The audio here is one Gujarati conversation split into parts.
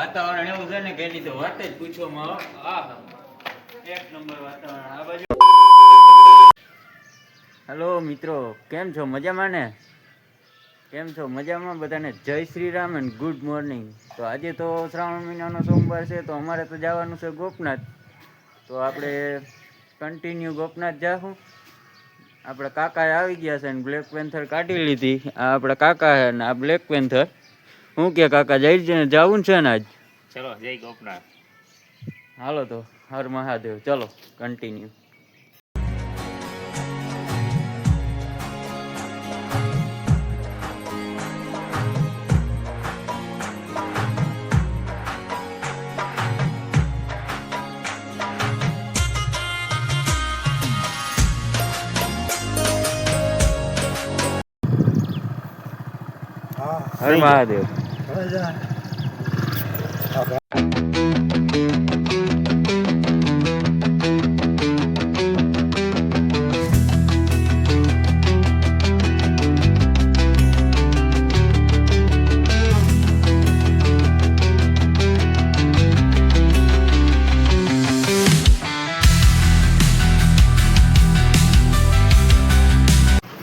વાતાવરણ એવું છે ને કે એની તો વાત જ પૂછવામાં એક નંબર વાતાવરણ આ બાજુ. હેલો મિત્રો, કેમ છો? મજામાં ને? કેમ છો? મજામાં બધાને? જય Shri Ram and good morning. તો આજે તો શ્રાવણ મહિનાનો સોમવાર છે, તો અમારે તો જવાનું છે ગોપનાથ. તો આપણે કન્ટિન્યુ ગોપનાથ જાશું. આપણા કાકા આવી ગયા છે ને બ્લેક પેન્થર કાઢી લીધી. આ આપણા કાકા છે ને આ બ્લેક પેન્થર. હું કે કાકા જવું છે ને આજ? ચલો જય ગોપનાથ. હાલો તો હર મહાદેવ. ચલો કન્ટિન્યુ. હર મહાદેવ.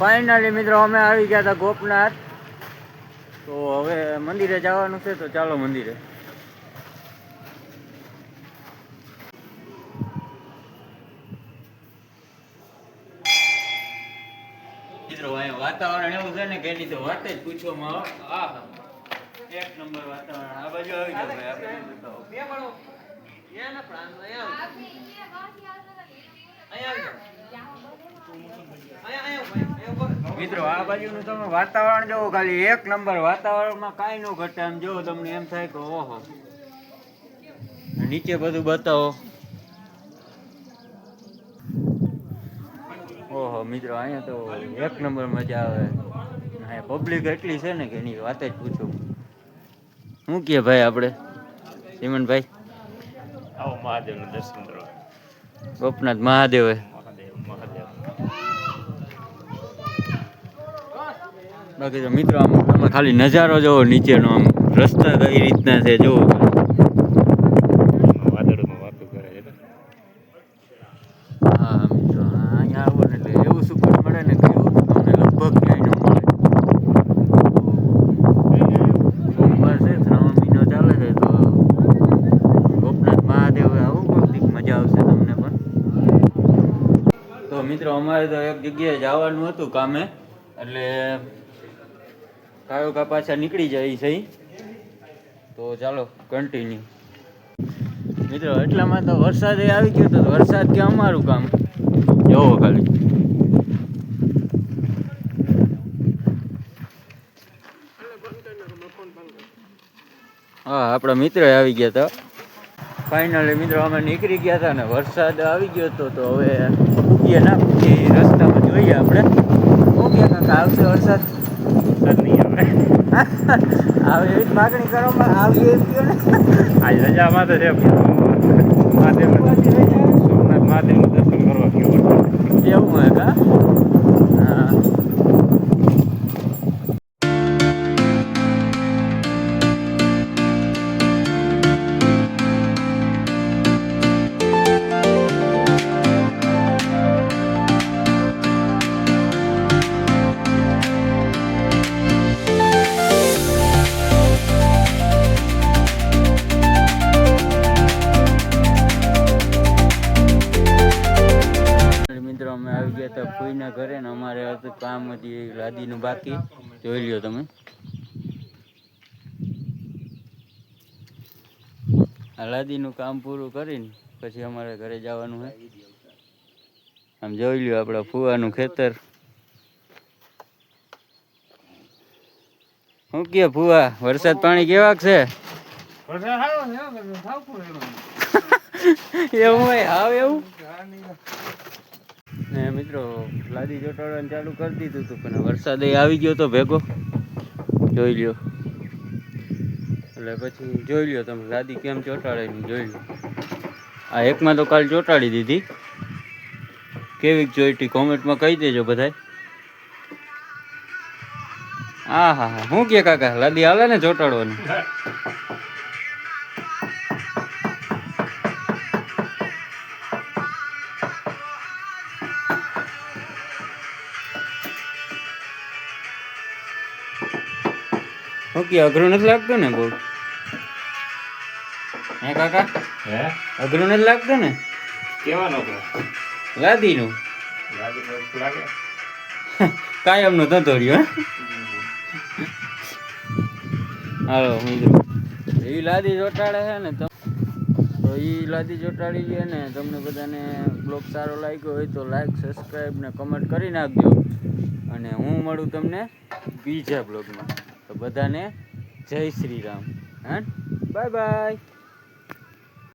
ફાઇનલી મિત્રો અમે આવી ગયા હતા ગોપનાથ. તો હવે મંદિરે જવાનું છે, તો ચાલો મંદિરે. મિત્રો વાતાવરણ એવું છે ને કે એની તો વાત જ પૂછવામાં એક નંબર વાતાવરણ. આ બાજુ આવી ગયો ભાઈ, મિત્રો આ બાજુનું તમે વાતાવરણ જોવો, ખાલી એક નંબર વાતાવરણમાં કાંઈ ન ઘટે. આમ જોવો તમને એમ થાય કે ઓહો. નીચે બધું બતાવો. ઓહો મિત્રો, અહીંયા તો એક નંબર મજા આવે. અહીંયા પબ્લિક એટલી છે ને કે એની વાત જ પૂછો. શું કહે ભાઈ આપણે સીમનભાઈ? આવો મહાદેવનું દર્શન કરો. ગોપનાથ મહાદેવે. બાકી તો મિત્રો આમ તમે ખાલી નજારો જોવો નીચેનો, આમ રસ્તા કઈ રીતના છે જોવો. વાદળમાં વાતો કરે છે. હા મિત્રો, અહીંયા આવો ને એટલે એવું સુકૂન મળે ને કે એવું તમને લગભગ ક્યાંય ન મળે. સોમવાર છે, શ્રાવણ મહિનો ચાલે છે, તો ગોપનાથ મહાદેવ આવું કોઈક મજા આવશે તમને પણ. તો મિત્રો અમારે તો એક જગ્યાએ જવાનું હતું કામે, એટલે કાયો કા પાછા નીકળી જાય છે. તો ચાલો કન્ટિન્યુ. મિત્રો એટલામાં તો વરસાદ આવી ગયો. તો વરસાદ કે અમારું કામ જોવો ખાલી. હા, આપણા મિત્ર આવી ગયા હતા. ફાઇનલી મિત્રો અમે નીકળી ગયા હતા ને વરસાદ આવી ગયો હતો. તો હવે પૂગીએ ના પૂગીએ રસ્તામાં જોઈએ આપણે. ઓકે કાકા, આવશે વરસાદ? નહીં આવે. આવે એવી જ માગણી કરો, પણ આવી એમ કહો ને. આજ રજામાં તો છે મહાદેવ, સોમનાથ મહાદેવનું દર્શન કરવા ગયો. એવું હે કા? હા. અમે આવી ગયા હતા ફોઈના ઘરે ને અમારે હતું કામ હજી લાદીનું બાકી. જોઈ લ્યો તમે. આ લાદીનું કામ પૂરું કરીને પછી અમારે ઘરે જવાનું છે. આમ જોઈ લ્યો આપણા ફુવાનું ખેતર. શું કે ફુવા, વરસાદ પાણી કેવાક છે? એવું હોય હાવ એવું ને મિત્રો. લાદી ચોટાડવાનું ચાલુ કરી દીધું હતું, પણ વરસાદ આવી ગયો તો ભેગો. જોઈ લ્યો. એટલે પછી જોઈ લ્યો તમે લાદી કેમ ચોટાડે જોઈ લો. આ એકમાં તો કાલ ચોટાડી દીધી. કેવીક જોઈતી કોમેન્ટમાં કહી દેજો બધાય. હા હા હા, શું કે કાકા લાદી હાલે ને ચોટાડવાની? ઓકે, અઘરું નથી લાગતું ને બહુ? હે કાકા, હે અઘરું નથી લાગતું ને કેવાનો લાદીનું? લાગે કાયમનો ધંધો રહ્યો. હાલો મિત્રો, એ લાદી ચોટાડે છે ને તો એ લાદી ચોટાડી છે ને. તમને બધાને બ્લોગ સારો લાગ્યો હોય તો લાઈક, સબસ્ક્રાઈબ ને કમેન્ટ કરી નાખજો. અને હું મળું તમને બીજા બ્લોગમાં. તો બધાને જય શ્રી રામ. હા, બાય બાય.